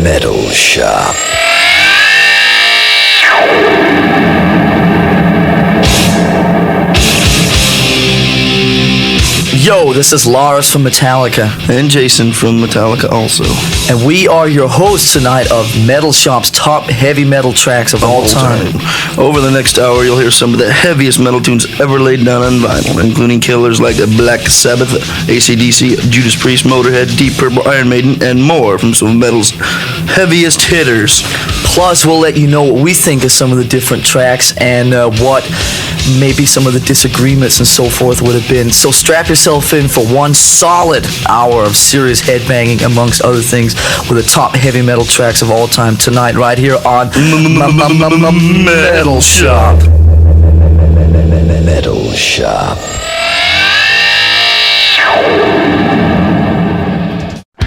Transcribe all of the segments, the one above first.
Metal Shop. Yo, this is Lars from Metallica. And Jason from Metallica also. And we are your hosts tonight of Metal Shop's top heavy metal tracks of all time. Over the next hour, you'll hear some of the heaviest metal tunes ever laid down on vinyl, including killers like Black Sabbath, AC/DC, Judas Priest, Motorhead, Deep Purple, Iron Maiden, and more from some of metal's heaviest hitters. Plus, we'll let you know what we think of some of the different tracks and what maybe some of the disagreements and so forth would have been. So strap yourself in for one solid hour of serious headbanging, amongst other things, with the top heavy metal tracks of all time tonight, right here on Metal Shop. Metal Shop.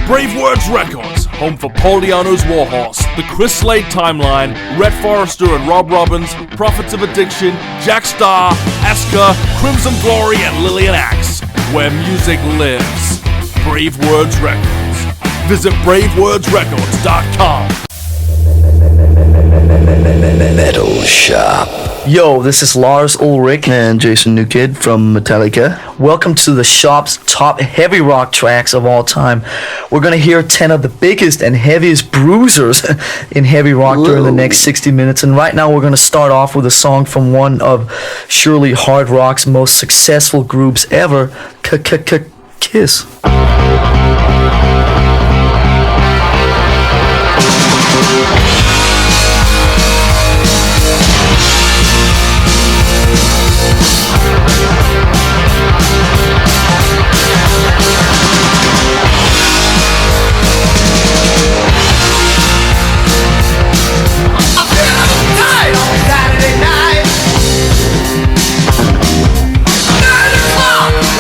Bravewords Records, home for Paul Di'Anno's Warhorse, the Chris Slade Timeline, Rhett Forrester and Rob Robbins, Prophets of Addiction, Jack Starr, Aska, Crimson Glory, and Lillian Axe, where music lives. Bravewords Records. Visit bravewordsrecords.com. Metal Shop. Yo, this is Lars Ulrich and Jason Newkid from Metallica. Welcome to the shop's top heavy rock tracks of all time. We're going to hear 10 of the biggest and heaviest bruisers in heavy rock during the next 60 minutes. And right now we're going to start off with a song from one of surely hard rock's most successful groups ever, Kiss.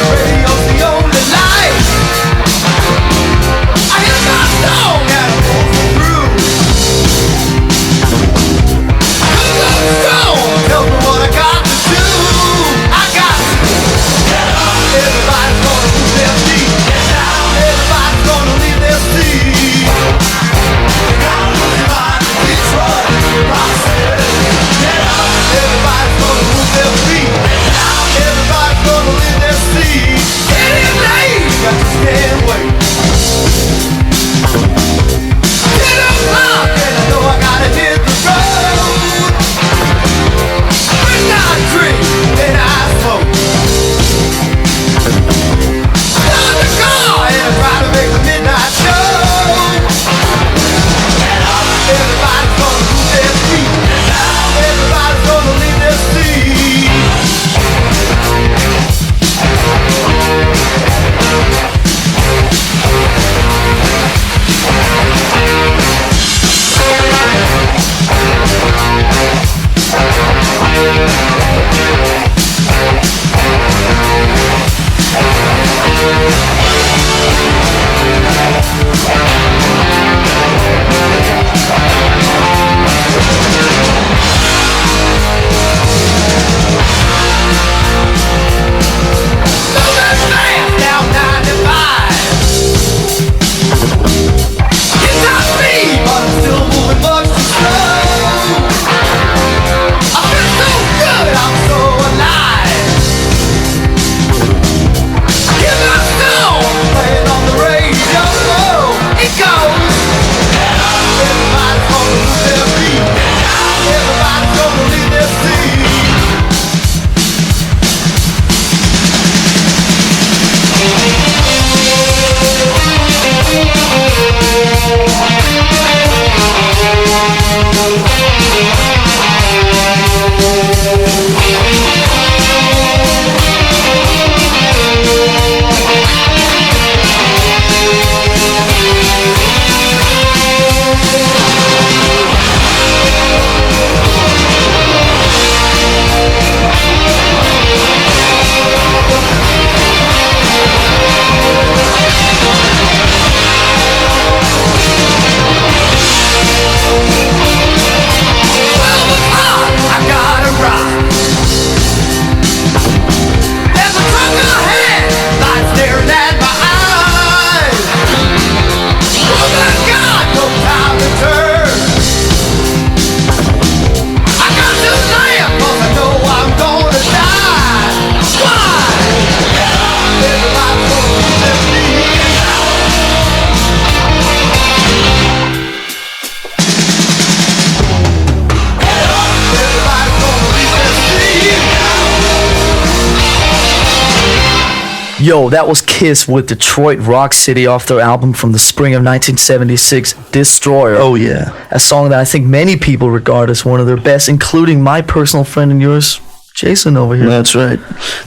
Radio's the only light. Yo, that was Kiss with Detroit Rock City off their album from the spring of 1976, Destroyer. Oh, yeah. A song that I think many people regard as one of their best, including my personal friend and yours, Jason over here. That's right.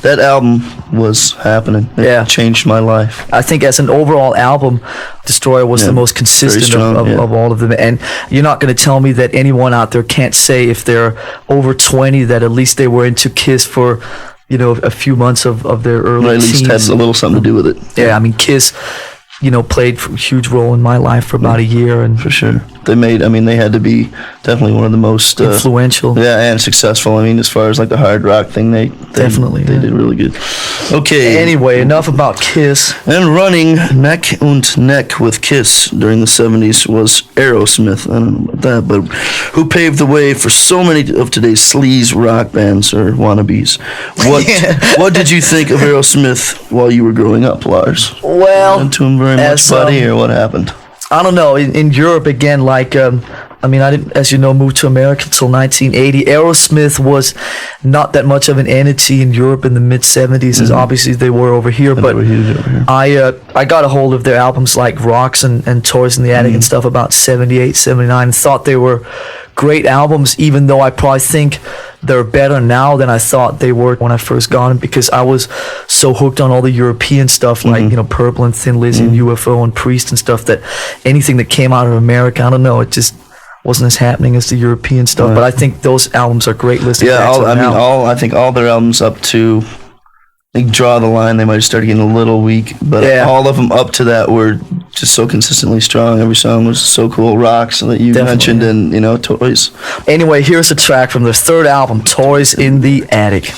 That album was happening. It changed my life. I think as an overall album, Destroyer was the most consistent strong, of all of them. And you're not going to tell me that anyone out there can't say if they're over 20 that at least they were into Kiss for, a few months of their early Or at least teens. had a little something to do with it. Yeah, I mean, Kiss, played a huge role in my life for about a year. And for sure. They had to be definitely one of the most influential. And successful. As far as like the hard rock thing, they definitely did really good. Okay. Anyway, enough about Kiss. And running neck and neck with Kiss during the 70s was Aerosmith. I don't know about that, but who paved the way for so many of today's sleaze rock bands or wannabes. What did you think of Aerosmith while you were growing up, Lars? Well, into him very much, buddy, or what happened? I don't know. In Europe, again, I didn't, as you know, move to America until 1980. Aerosmith was not that much of an entity in Europe in the mid-70s, as obviously they were over here. But they were huge over here. I got a hold of their albums like Rocks and Toys in the Attic and stuff about 78, 79, and thought they were great albums, even though I probably think they're better now than I thought they were when I first got them, because I was so hooked on all the European stuff like Purple and Thin Lizzy and UFO and Priest and stuff, that anything that came out of America, I don't know, it just wasn't as happening as the European stuff. But I think those albums are great listening. I think all their albums up to, Draw the Line, they might have started getting a little weak, but all of them up to that were just so consistently strong. Every song was so cool. Rocks that you mentioned, and Toys. Anyway, here's a track from their third album, Toys in the Attic.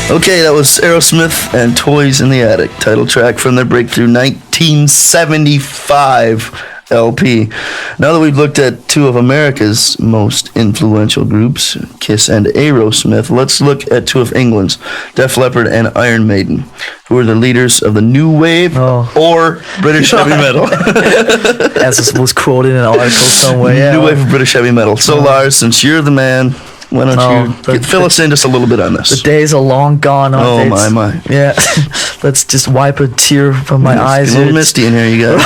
Okay, that was Aerosmith and Toys in the Attic, title track from their breakthrough 1975 LP. Now that we've looked at two of America's most influential groups, Kiss and Aerosmith, let's look at two of England's, Def Leppard and Iron Maiden, who are the leaders of the new wave or British heavy metal. As it was quoted in an article somewhere. Yeah. New wave of British heavy metal. So Lars, since you're the man, why don't you fill us in just a little bit on this? The days are long gone. My. Yeah. Let's just wipe a tear from my eyes. It's a little misty in here, you guys.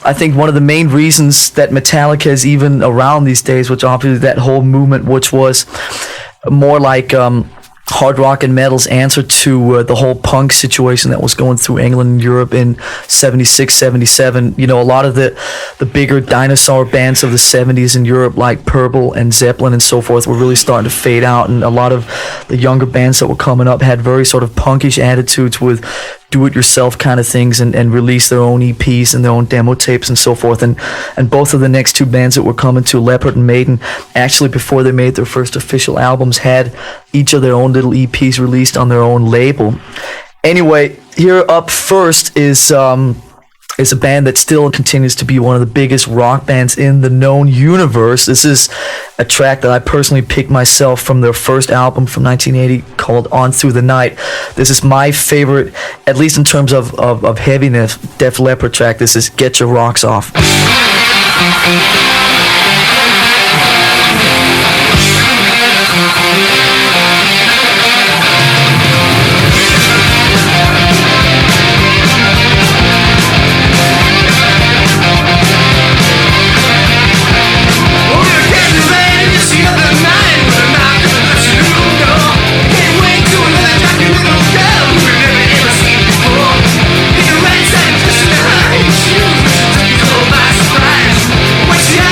I think one of the main reasons that Metallica is even around these days, which obviously that whole movement, which was more like hard rock and metal's answer to the whole punk situation that was going through England and Europe in 76, 77. You know, a lot of the bigger dinosaur bands of the 70s in Europe, like Purple and Zeppelin and so forth, were really starting to fade out, and a lot of the younger bands that were coming up had very sort of punkish attitudes with do-it-yourself kind of things, and release their own EPs and their own demo tapes and so forth. And both of the next two bands that were coming to, Leppard and Maiden, actually before they made their first official albums, had each of their own little EPs released on their own label. Anyway, here up first is a band that still continues to be one of the biggest rock bands in the known universe. This is a track that I personally picked myself from their first album from 1980 called On Through the Night. This is my favorite, at least in terms of heaviness, Def Leppard track. This is Get Your Rocks Off. What's the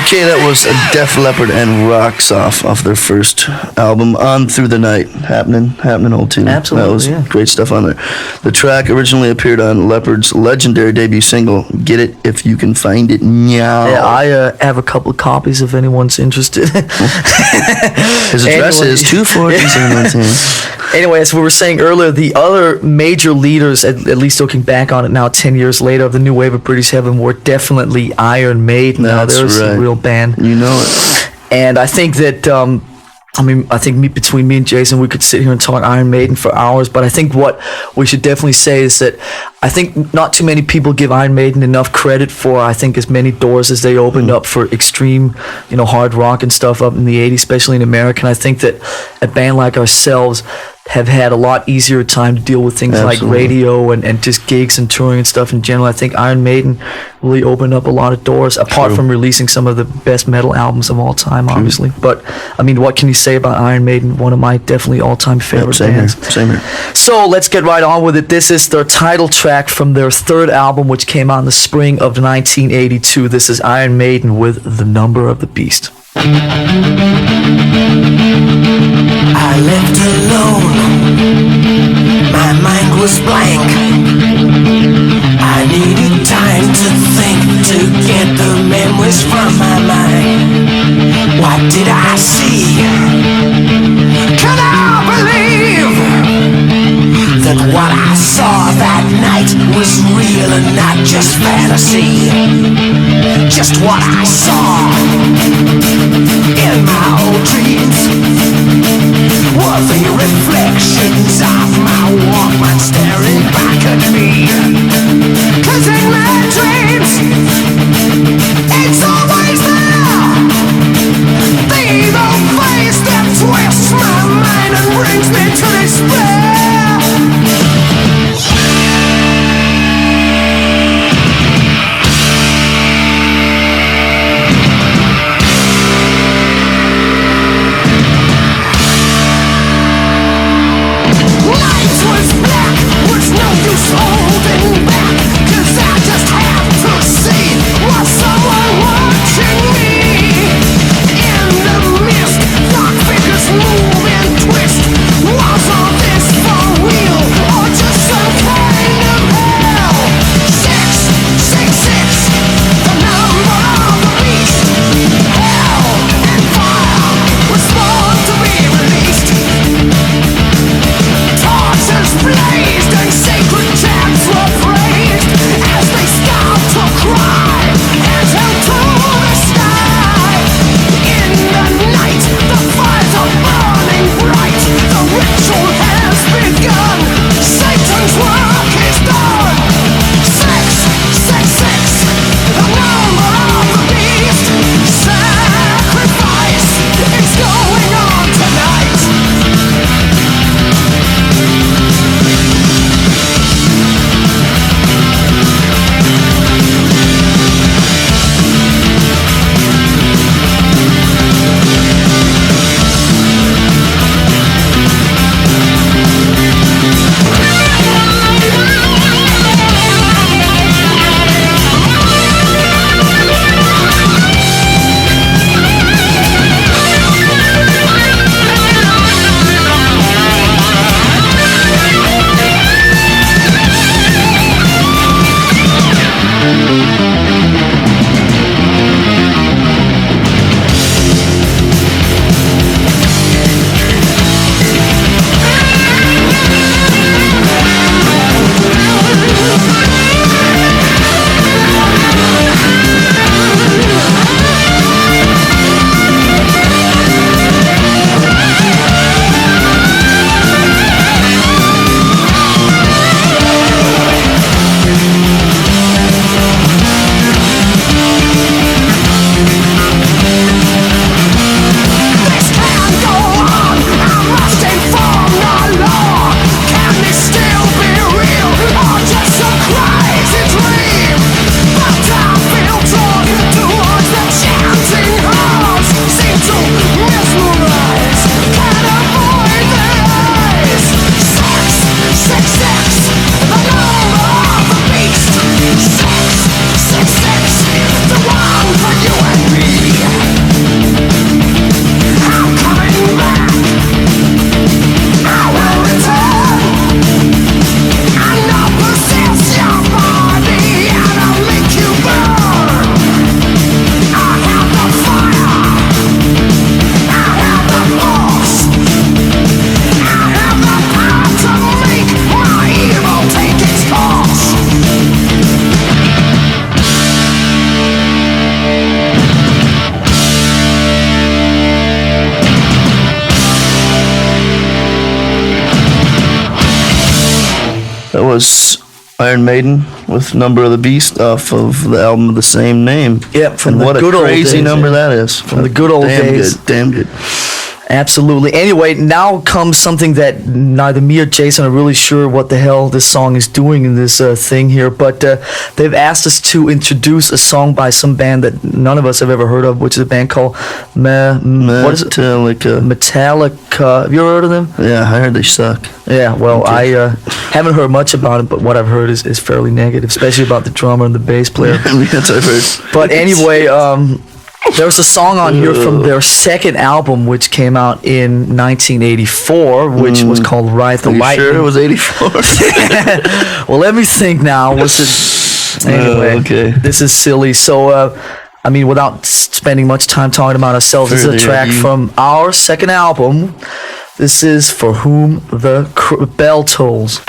Okay, that was Def Leppard and Rocks off their first album, On Through the Night. Happening old tune. Absolutely, that was yeah. great stuff on there. The track originally appeared on Leppard's legendary debut single, Get It If You Can Find It Now. Yeah, I have a couple of copies if anyone's interested. His address is 24719. Anyway, as we were saying earlier, the other major leaders, at least looking back on it now, 10 years later, of the new wave of British heaven were definitely Iron Maiden. That's now, there's right. a real band. You know it. And I think that, between me and Jason, we could sit here and talk Iron Maiden for hours, but I think what we should definitely say is that I think not too many people give Iron Maiden enough credit for, I think, as many doors as they opened up for extreme, hard rock and stuff up in the 80s, especially in America. And I think that a band like ourselves have had a lot easier time to deal with things like radio and just gigs and touring and stuff in general. I think Iron Maiden really opened up a lot of doors, apart from releasing some of the best metal albums of all time, obviously. But, what can you say about Iron Maiden? One of my definitely all-time favorite bands. Same here. So let's get right on with it. This is their title track from their third album, which came out in the spring of 1982. This is Iron Maiden with The Number of the Beast. I left alone, my mind was blank. I needed time to think, to get the memories from my mind. What did I see? Can I believe that what I saw that night was real and not just fantasy? Just what I saw in my old dreams were the reflections of my Walkman staring back at me. 'Cause in my dreams, it's always there, the evil face that twists my mind and brings me to despair. was Iron Maiden with Number of the Beast off of the album of the same name. Yeah, from and the what good a old crazy days, number yeah. that is. From the good old days. Damn good. Absolutely. Anyway, now comes something that neither me or Jason are really sure what the hell this song is doing in this thing here, but they've asked us to introduce a song by some band that none of us have ever heard of, which is a band called what is it? Metallica. Have you ever heard of them? Yeah, I heard they suck. Yeah, well, I haven't heard much about it, but what I've heard is fairly negative, especially about the drummer and the bass player. That's what I've heard. But anyway, there's a song on here from their second album, which came out in 1984, which was called Ride the Lightning. Sure, it was 84. Well, let me think now. Was it? Anyway, okay. This is silly. So, I mean, without spending much time talking about ourselves, this is a track from our second album. This is For Whom the Bell Tolls.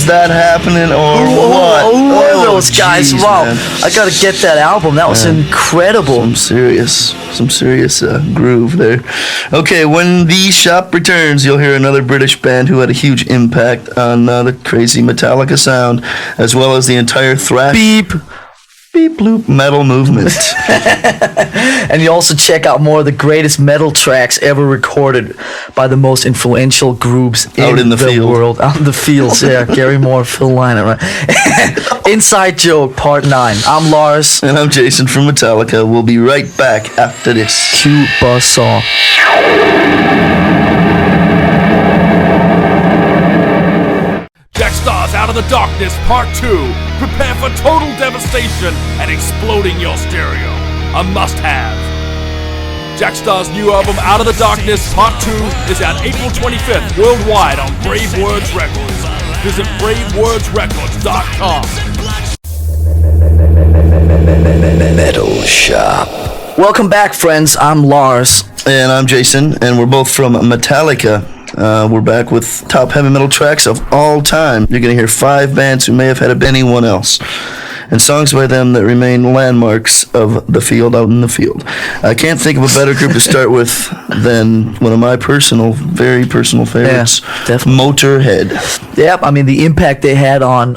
that happening or what? Who are Oh, those guys? geez, Wow, man. I gotta get that album. That was incredible. Some serious groove there. Okay, when the shop returns, you'll hear another British band who had a huge impact on the crazy Metallica sound, as well as the entire thrash Beep. beep bloop metal movement. And you also check out more of the greatest metal tracks ever recorded by the most influential groups in the field. world. Out in the fields, yeah. Gary Moore, Phil Lynott, right? Inside Joke, Part 9. I'm Lars. And I'm Jason from Metallica. We'll be right back after this. Cue buzzsaw. Jack Star's Out of the Darkness Part 2. Prepare for total devastation and exploding your stereo. A must-have. Jack Star's new album Out of the Darkness Part 2 is out April 25th worldwide on Bravewords Records. Visit bravewordsrecords.com. Metal Shop. Welcome back, friends. I'm Lars. And I'm Jason, and we're both from Metallica. We're back with top heavy metal tracks of all time. You're going to hear 5 bands who may have had anyone else, and songs by them that remain landmarks of the field out in the field. I can't think of a better group to start with than one of my very personal favorites, definitely. Motorhead. Yep, I mean, the impact they had on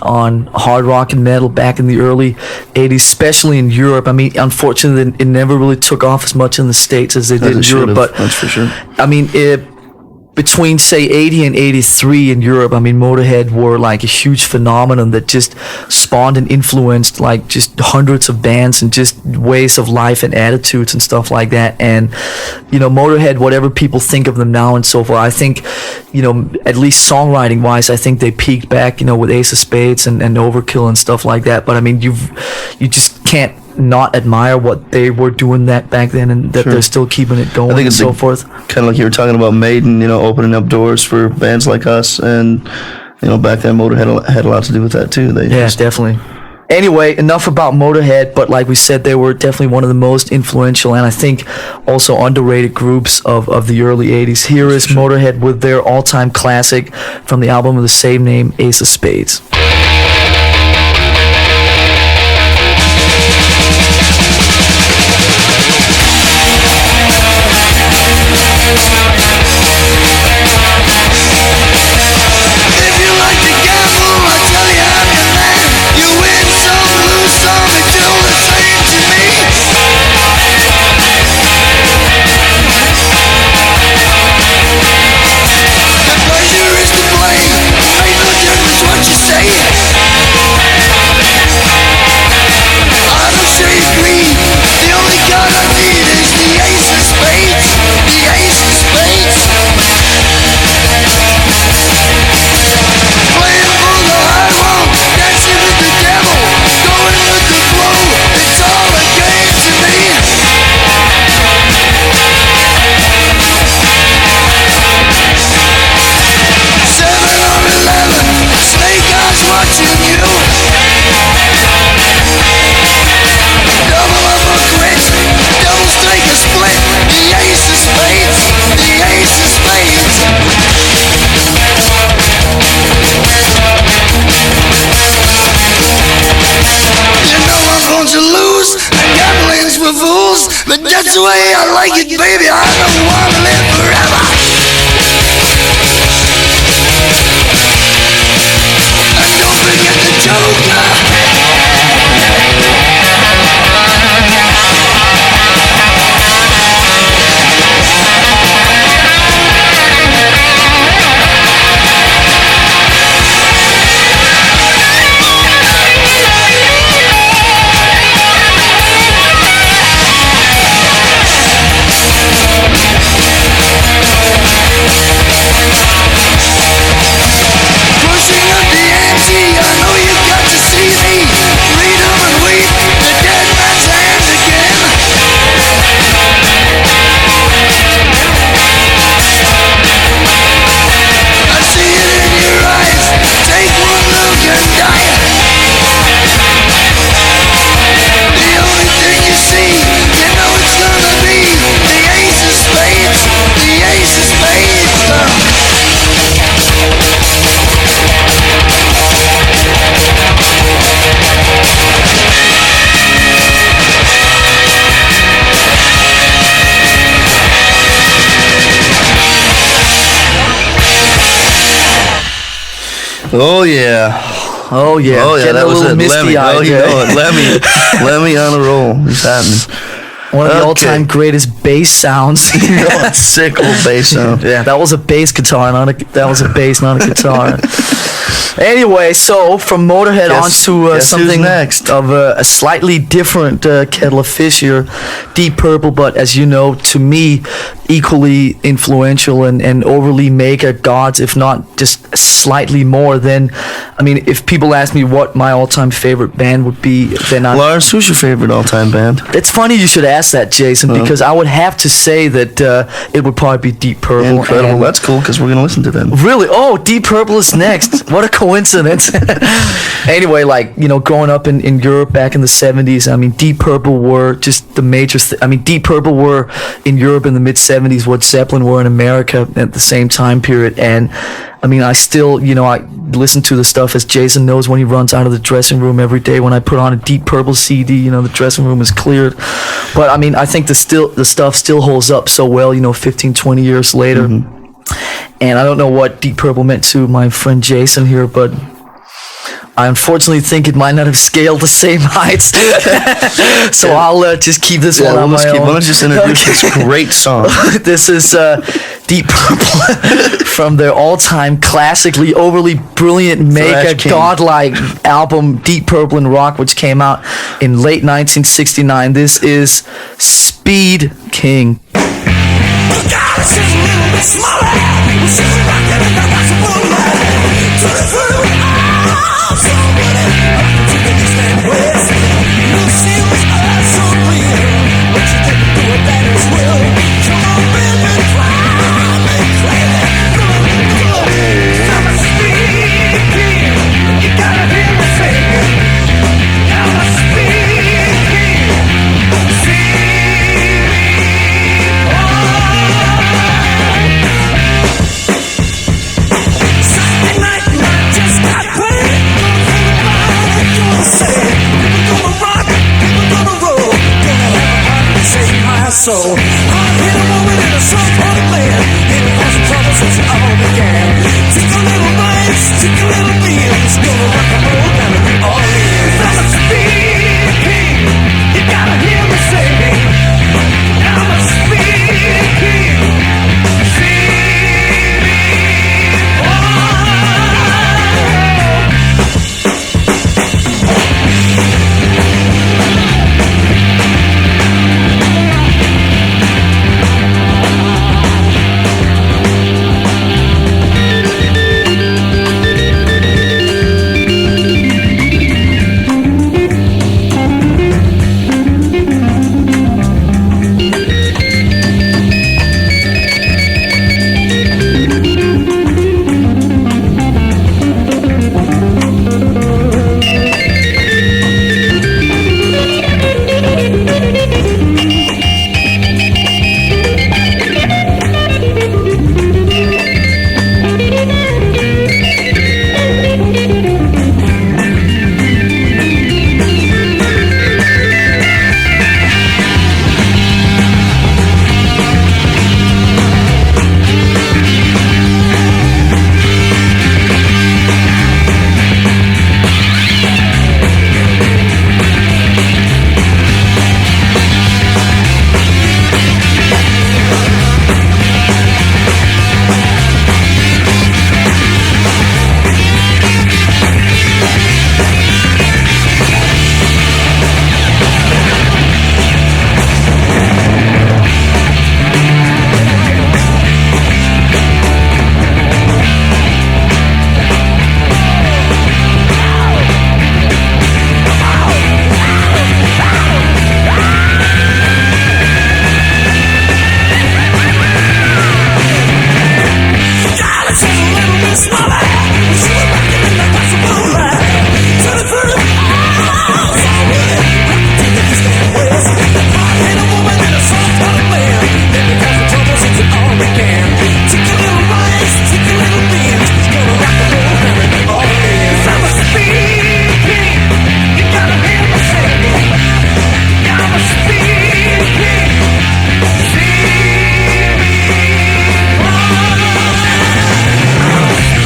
hard rock and metal back in the early 80s, especially in Europe. I mean, unfortunately, it never really took off as much in the States as they did in Europe. But that's for sure. I mean, between, say, 80 and 83 in Europe, I mean, Motorhead were like a huge phenomenon that just spawned and influenced like just hundreds of bands and just ways of life and attitudes and stuff like that. And, you know, Motorhead, whatever people think of them now and so forth, I think, you know, at least songwriting wise, I think they peaked back, you know, with Ace of Spades and Overkill and stuff like that. But I mean, you just can't not admire what they were doing that back then, and that they're still keeping it going. I think it's and so forth. Kind of like you were talking about Maiden, you know, opening up doors for bands like us, and you know, back then Motorhead had a lot to do with that too. Definitely. Anyway, enough about Motorhead, but like we said, they were definitely one of the most influential and I think also underrated groups of the early 80s. Here is Motorhead with their all-time classic from the album of the same name, Ace of Spades. But that's the way I like it, baby. I don't want to live forever. And don't forget the Joker. Oh yeah. Oh yeah. Oh yeah. Getting That a was little it. misty Lemmy. Oh, you eyed. know it. Lemmy on a roll. He's happening. One of the Okay. all-time greatest bass sounds. Sick old bass sound. Yeah, that was a bass guitar, not a guitar. Anyway, so from Motorhead Guess on to who's something next? of a slightly different kettle of fish here, Deep Purple, but as you know, to me, equally influential and overly mega gods, if not just slightly more than, I mean, if people ask me what my all-time favorite band would be, then Lars, who's your favorite all-time band? it's funny you should ask that, Jason, because I would have to say that it would probably be Deep Purple. Incredible. and- That's cool because we're gonna listen to them. Really? Oh, Deep Purple is next. What a coincidence. Anyway, like, you know, growing up in Europe back in the 70s, I mean, Deep Purple were just the major... I mean, Deep Purple were in Europe in the mid-70s what Zeppelin were in America at the same time period. And, I mean, I still, you know, I listen to the stuff, as Jason knows, when he runs out of the dressing room every day. When I put on a Deep Purple CD, you know, the dressing room is cleared. But, I mean, I think the stuff still holds up so well, you know, 15, 20 years later. And I don't know what Deep Purple meant to my friend Jason here, but I unfortunately think it might not have scaled the same heights. So I'll just keep this one on my own. Why don't you just introduce this great song? This is Deep Purple from their all-time classically overly brilliant, mega King. godlike album Deep Purple in Rock, which came out in late 1969. This is Speed King. So I hit a moment in a some-part land. It was a trouble since it all began. Take a little rice, take a little beans. Gonna rock and roll down to New Orleans. I'm a speed king. You gotta hear me say, I'm a speed king. See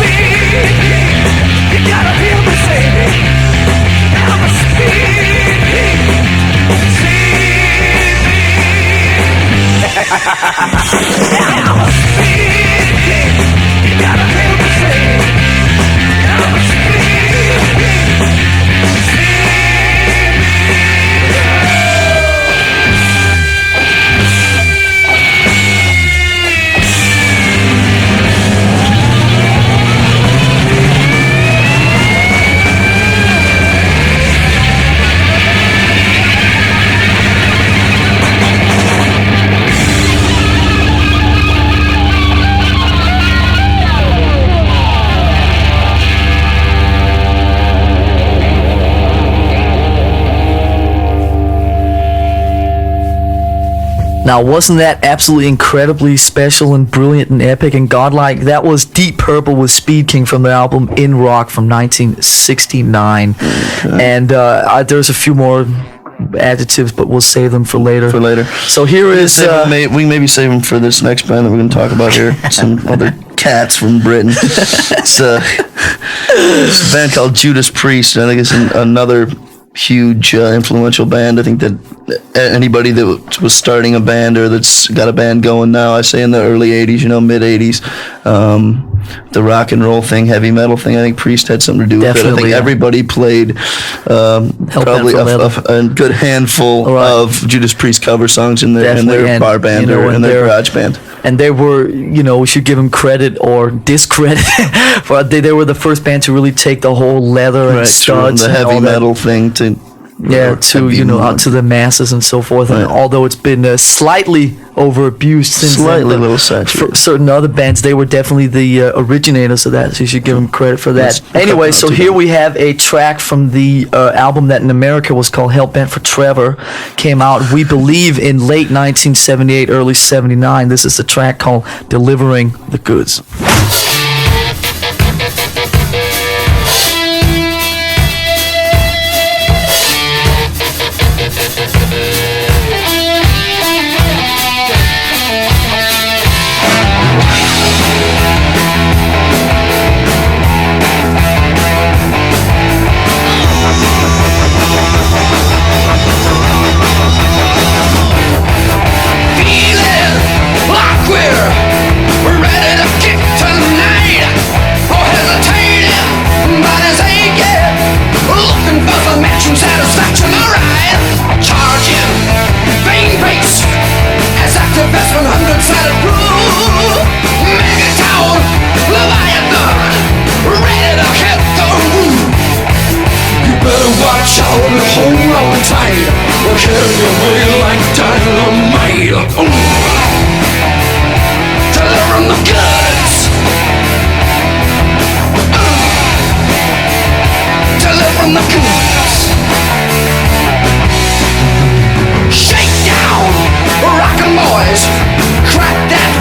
me, Now, wasn't that absolutely incredibly special and brilliant and epic and godlike? That was Deep Purple with Speed King from the album In Rock from 1969. And there's a few more adjectives, but we'll save them for later. So here is... we can maybe save them for this next band that we're going to talk about here. Some other cats from Britain. It's a band called Judas Priest. I think it's another huge influential band. I think that anybody that was starting a band or that's got a band going now, I say in the early 80s, mid 80s, the rock and roll thing, heavy metal thing, I think Priest had something to do with it. I think everybody played probably a good handful of Judas Priest cover songs in their bar band or in their garage band. And they were, we should give them credit or discredit. They were the first band to really take the whole leather and studs the heavy metal thing to out to the masses and so forth. And although it's been slightly over abused since then, a little saturated. For certain other bands, they were definitely the originators of that. So you should give them credit for that. Anyway, so here we have a track from the album that in America was called Hellbent for Trevor. Came out, we believe, in late 1978, early 79. This is the track called Delivering the Goods. Shake down, rockin' boys, crack that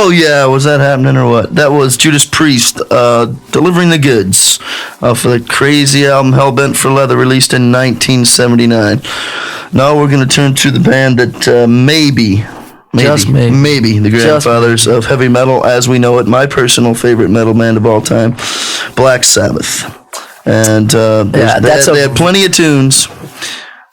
Oh yeah, was that happening or what? That was Judas Priest delivering the goods off of the crazy album Hellbent for Leather, released in 1979. Now we're gonna turn to the band that maybe the grandfathers of heavy metal as we know it. My personal favorite metal band of all time, Black Sabbath, and they had plenty of tunes.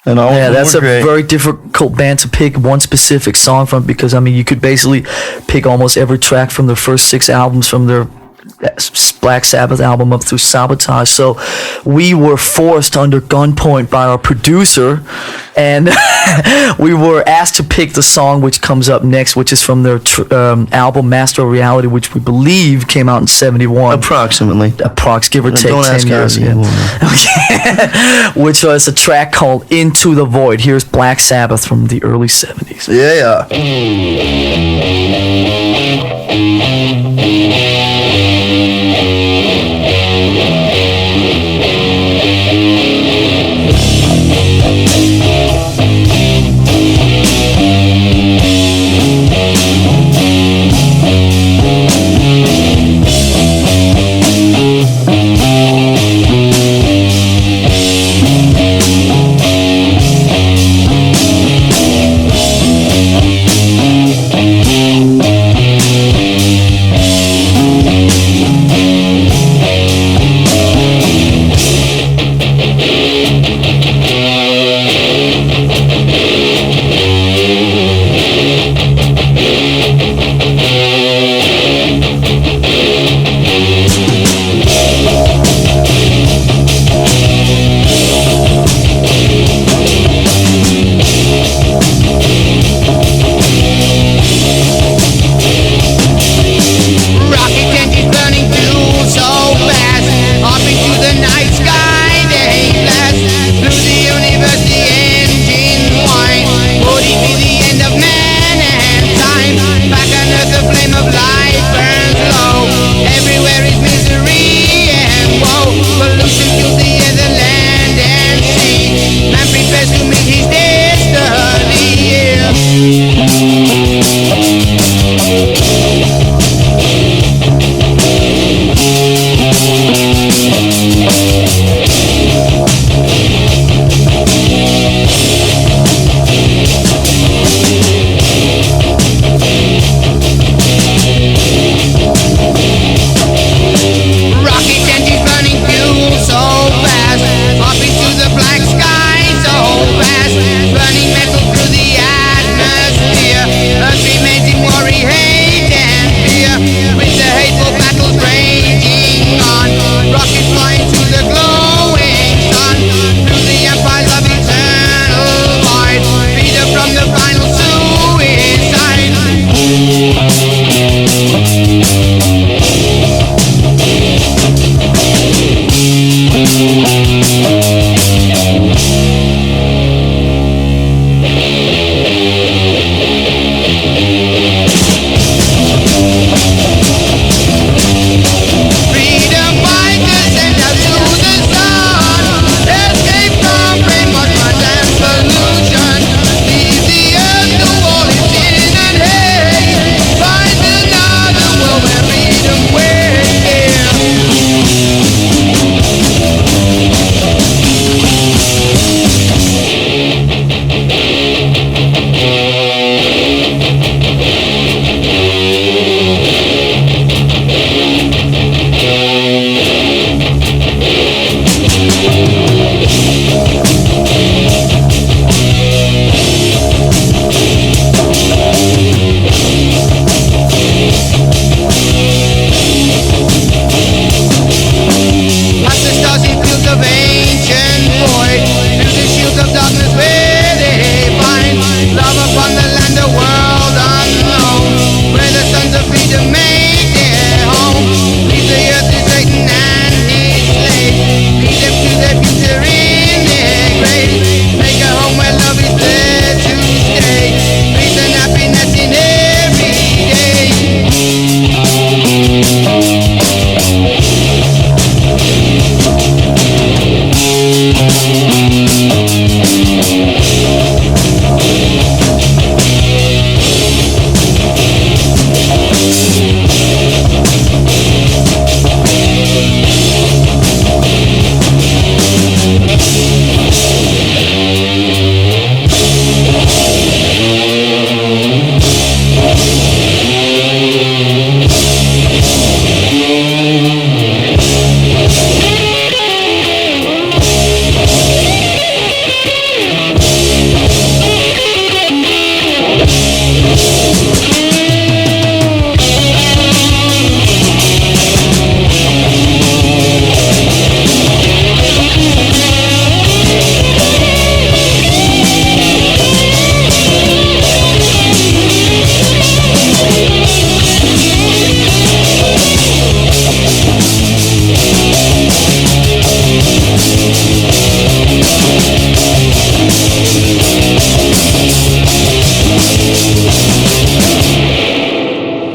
And all that's a great. very difficult band to pick one specific song from, because I mean you could basically pick almost every track from their first 6 albums from their Black Sabbath album up through Sabotage. So we were forced under gunpoint by our producer, and we were asked to pick the song which comes up next, which is from their album Master of Reality, which we believe came out in 71. Approximately. Give or take. Don't 10 ask years. her. Okay. Which was a track called Into the Void. Here's Black Sabbath from the early 70s. Yeah.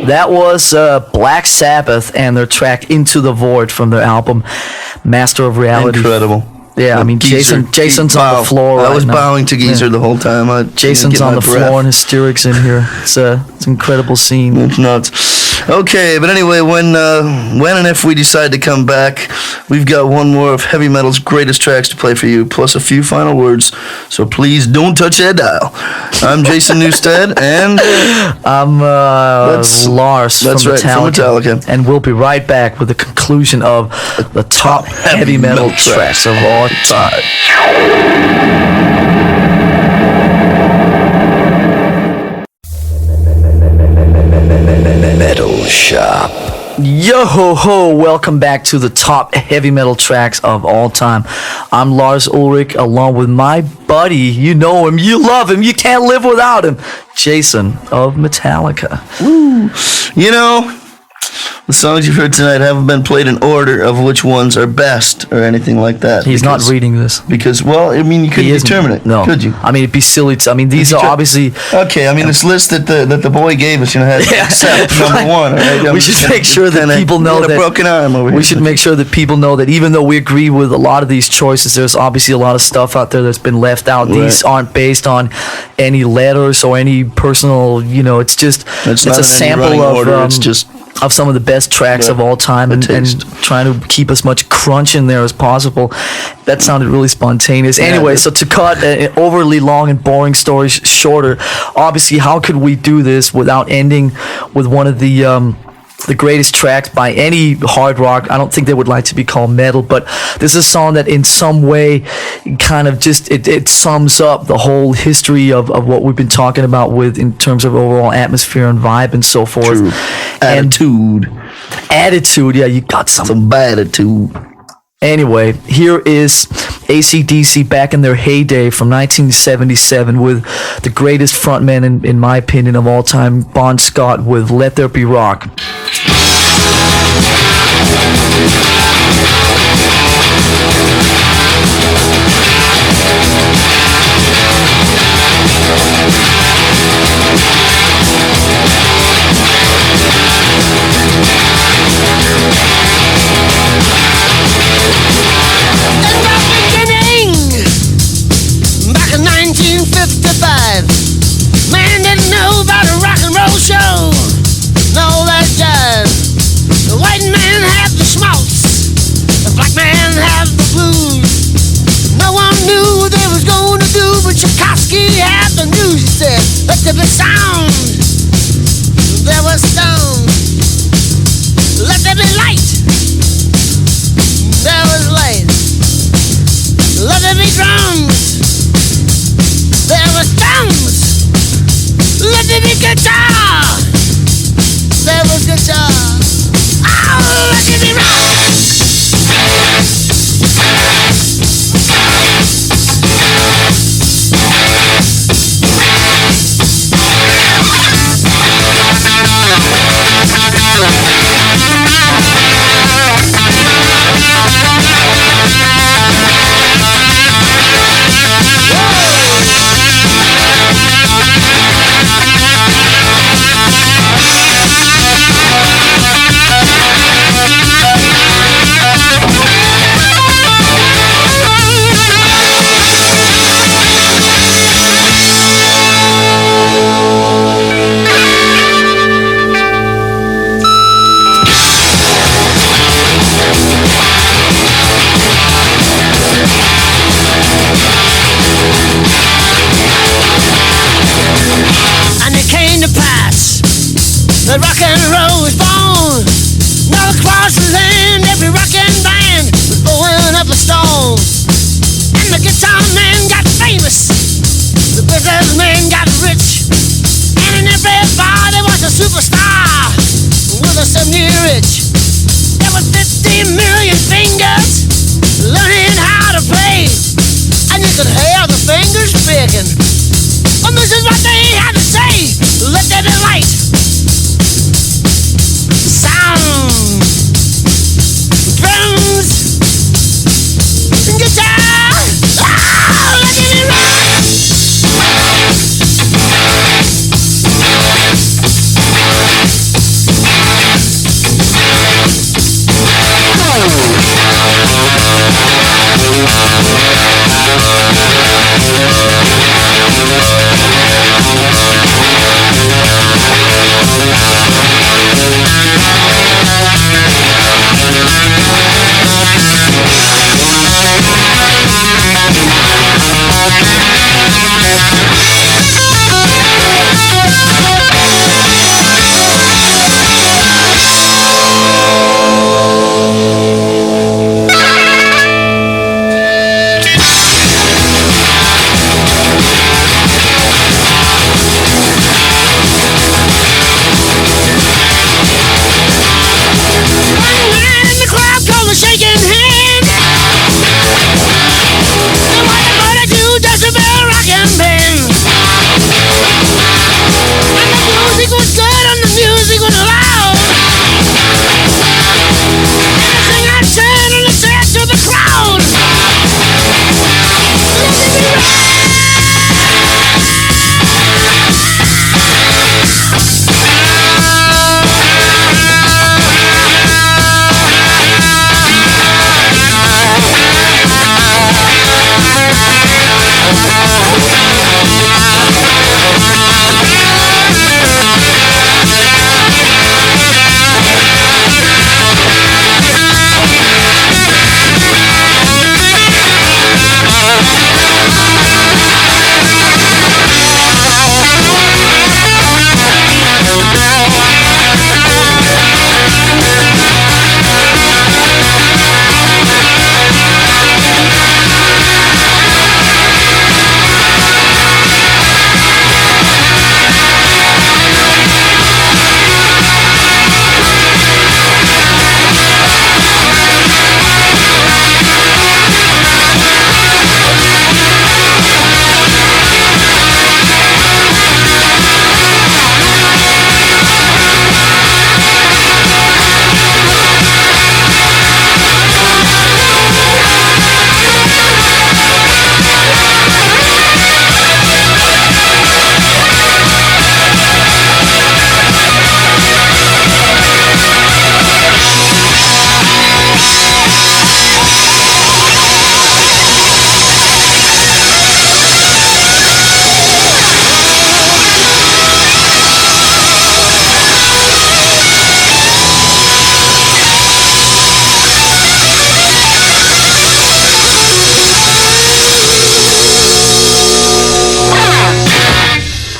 That was Black Sabbath and their track Into the Void from their album Master of Reality. Incredible. Yeah, I mean, Jason's on the floor. I was right now. bowing to Geezer the whole time. Jason's on the floor and hysterics in here. It's an incredible scene. It's nuts. Okay, but anyway, when and if we decide to come back, we've got one more of heavy metal's greatest tracks to play for you, plus a few final words. So please don't touch that dial. I'm Jason Newstead, and I'm Lars from Metallica. And we'll be right back with the conclusion of the top heavy metal tracks of all time. Metal Shop. Yo ho ho! Welcome back to the top heavy metal tracks of all time. I'm Lars Ulrich, along with my buddy. You know him, you love him, you can't live without him. Jason of Metallica. Woo! You know, the songs you've heard tonight haven't been played in order of which ones are best or anything like that. He's not reading this. Because, well, I mean, you couldn't determine it, no. Could you? I mean, it'd be silly. These are obviously... Okay, I mean, this list that the boy gave us, had except number one. Right? We should make sure that people know that... a broken arm over here. We should make sure that people know that even though we agree with a lot of these choices, there's obviously a lot of stuff out there that's been left out. Right. These aren't based on any letters or any personal, it's just... It's a sample of... Order. It's just... of some of the best tracks of all time and trying to keep as much crunch in there as possible. That sounded really spontaneous. Anyway, so to cut an overly long and boring story shorter, obviously, how could we do this without ending with one of the greatest tracks by any hard rock? I don't think they would like to be called metal, but this is a song that in some way kind of just it sums up the whole history of what we've been talking about with in terms of overall atmosphere and vibe and so forth. True. Attitude, yeah, you got some attitude. Anyway, here is AC/DC back in their heyday from 1977 with the greatest frontman, in my opinion, of all time, Bon Scott, with Let There Be Rock. Man didn't know about a rock and roll show. No, that jive. The white man had the schmaltz, the black man had the blues. No one knew what they was going to do, but Tchaikovsky had the news. He said, let there be sound. There was sound. Let there be light. There was light. Let there be drums. There was drums. Let there be guitar. There was guitar. Oh, let there be rock. The rock and roll was born. Now across the land, every rockin' band was blowing up a storm. And the guitar man got famous, the businessman got rich, and in every bar there was a superstar with a 70 rich. There were 50 million fingers learning how to play, and you could hear the fingers picking. And this is what they had to say: let there be light. Sound.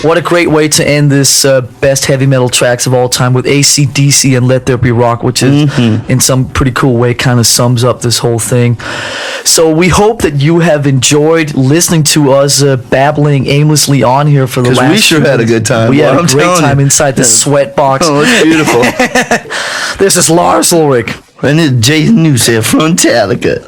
What a great way to end this best heavy metal tracks of all time with AC/DC and Let There Be Rock, which is in some pretty cool way kind of sums up this whole thing. So we hope that you have enjoyed listening to us babbling aimlessly on here for the last. Because we sure had a good time. We had I'm a great telling time you. inside the sweat box. Oh, it's beautiful. This is Lars Ulrich. And it's Jason News here from Metallica.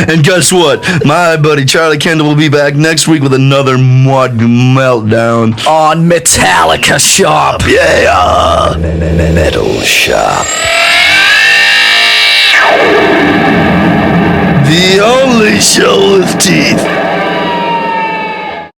And guess what? My buddy Charlie Kendall will be back next week with another Mud Meltdown. On Metallica Shop. Yeah! Metal Shop. The only show with teeth.